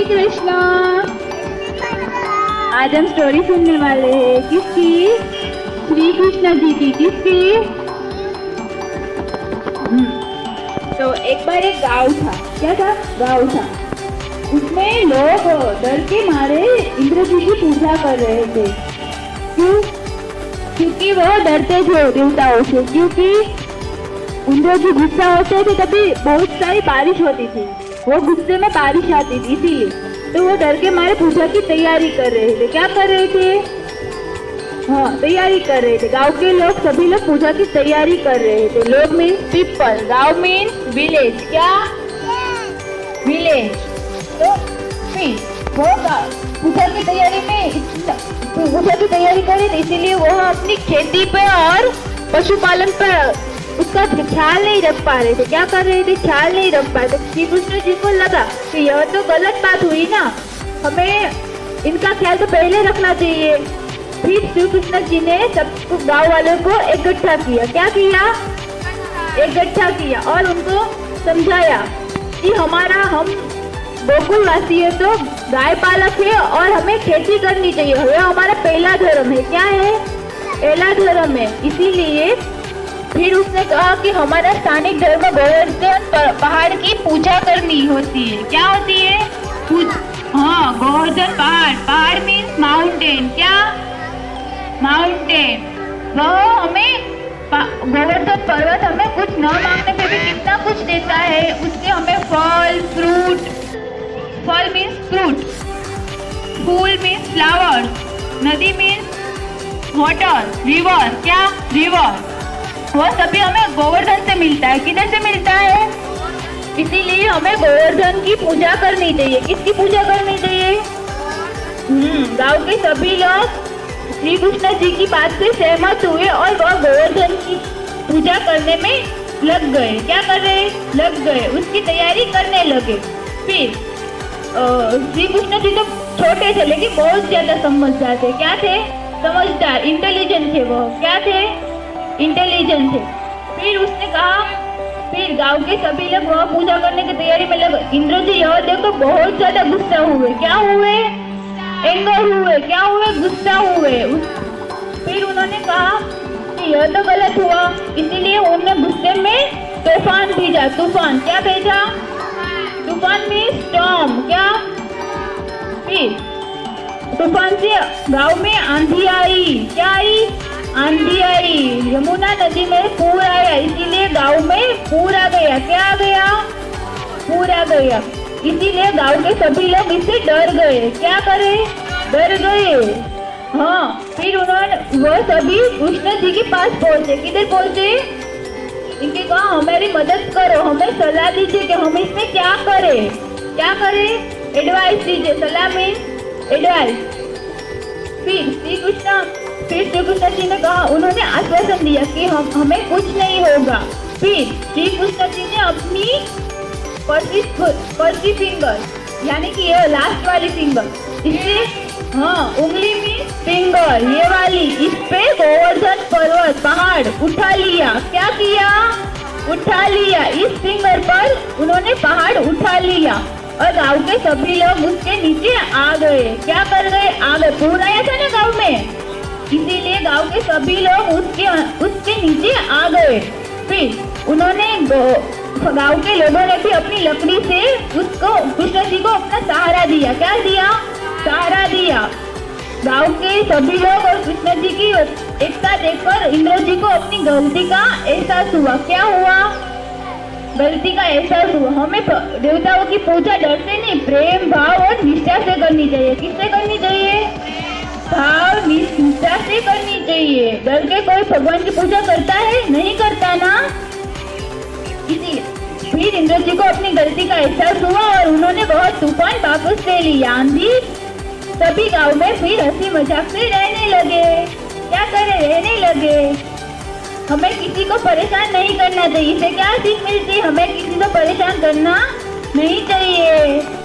श्री कृष्णा। आज हम स्टोरी सुनने वाले हैं। किसकी? श्री कृष्ण जी की। किसकी? तो एक बार एक गांव था। क्या था? गांव था। उसमें लोग डर के मारे इंद्र जी की पूजा कर रहे थे। क्यों? क्योंकि वो डरते थे देवताओं से। क्योंकि इंद्र जी गुस्सा होते थे तभी बहुत सारी बारिश होती थी। वो गुस्से में बारिश आती थी, इसीलिए तो वो डर के मारे पूजा की तैयारी कर रहे थे। क्या कर रहे थे? हाँ, तैयारी कर रहे थे। गांव के लोग सभी लोग पूजा की तैयारी कर रहे थे। लोग मीन्स पीपल, गांव मीन्स विलेज। क्या? विलेज। तो फिर वो पूजा की तैयारी में पूजा की तैयारी करे थे, इसीलिए वो अपनी खेती पे और पशुपालन पर उसका ख्याल नहीं रख पा रहे थे। क्या कर रहे थे? ख्याल नहीं रख पा रहे थे। श्री कृष्ण जी को लगा कि यह तो गलत बात हुई ना, हमें इनका ख्याल तो पहले रखना चाहिए। फिर श्री कृष्ण जी ने सब गांव वालों को इकट्ठा किया। क्या किया? इकट्ठा किया और उनको समझाया कि हम गोकुल वासी है तो गाय पालक है और हमें खेती करनी चाहिए। यह हमारा पहला धर्म है। क्या है? पहला धर्म है। इसीलिए फिर उसने कहा कि हमारा स्थानिक धर्म गोवर्धन पहाड़ की पूजा करनी होती है। क्या होती है? हाँ, गोवर्धन पहाड़। पहाड़ मीन्स माउंटेन। क्या? माउंटेन। वह हमें गोवर्धन पर्वत हमें कुछ न मांगने पे भी कितना कुछ देता है। उससे हमें फल, फ्रूट। फल मीन्स फ्रूट, फूल मीन्स फ्लावर, नदी मीन्स वाटर, रिवर। क्या? रिवर। वो सभी हमें गोवर्धन से मिलता है। किधर से मिलता है? इसीलिए हमें गोवर्धन की पूजा करनी चाहिए। किसकी पूजा करनी चाहिए? गांव के सभी लोग श्री कृष्ण जी की बात से सहमत हुए और वह गोवर्धन की पूजा करने में लग गए। क्या कर रहे? लग गए, उसकी तैयारी करने लगे। फिर श्री कृष्ण जी तो छोटे थे लेकिन बहुत ज्यादा समझदार थे। क्या थे? समझदार, इंटेलिजेंट थे वो। क्या थे? इंटेलिजेंट थे। फिर उसने कहा, फिर गांव के सभी लोग वह पूजा करने की तैयारी में लगे। इंद्र जी यह देखो बहुत ज्यादा गुस्सा हुए। क्या हुए? एंगर हुए। क्या हुए? गुस्सा हुए। फिर उन्होंने कहा कि यह तो गलत हुआ, इसीलिए उन्होंने गुस्से में तूफान भेजा। तूफान। क्या भेजा? तूफान में स्टॉर्म। क्या? फिर तूफान से गांव में आंधी आई। क्या आई? आंधी आई। यमुना नदी में पूर आया, इसीलिए गांव में पूर आ गया। क्या आ गया? पूर आ गया। इसीलिए गांव के सभी लोग इससे डर गए। क्या करे? डर गए। हाँ, फिर वह सभी कृष्ण जी के पास पहुंचे। किधर पहुंचे? इनके कहा हमारी मदद करो, हमें सलाह दीजिए कि हम इसमें क्या करें। क्या करें? एडवाइस दीजिए। सलाह मीन्स एडवाइस। फिर श्री कृष्ण जी ने कहा, उन्होंने आश्वासन दिया कि हमें कुछ नहीं होगा। फिर श्री कृष्ण जी ने अपनी पर्ची फिंगर, यानी कि ये लास्ट वाली फिंगर, इससे उंगली में फिंगर, ये वाली, इस पे गोवर्धन पर्वत पहाड़ उठा लिया। क्या किया? उठा लिया। इस फिंगर पर उन्होंने पहाड़ उठा लिया और गांव के सभी लोग उसके नीचे आ गए। क्या कर गए? आ गए। पूर आया था ना गांव में, इसीलिए गांव के सभी लोग उसके नीचे आ गए। फिर उन्होंने गांव के लोगों ने भी अपनी लकड़ी से उसको कृष्ण जी को अपना सहारा दिया। क्या दिया? सहारा दिया। गांव के सभी लोग और कृष्ण जी की एकता देखकर इंद्र जी को अपनी गलती का एहसास हुआ। क्या हुआ? गलती का एहसास हुआ। हमें देवताओं की पूजा डर से नहीं, प्रेम, भाव और निष्ठा से करनी चाहिए। किससे करनी चाहिए? भाव, निष्ठा से करनी चाहिए। डर के कोई भगवान की पूजा करता है? नहीं करता ना। इसीलिए फिर इंद्र जी को अपनी गलती का एहसास हुआ और उन्होंने बहुत तूफान वापस ले लिया। आंधी सभी गांव में फिर हंसी मजाक से रहने लगे। क्या करे? रहने लगे। हमें किसी को परेशान नहीं करना चाहिए। इसे क्या सीख मिलती है? हमें किसी को परेशान करना नहीं चाहिए।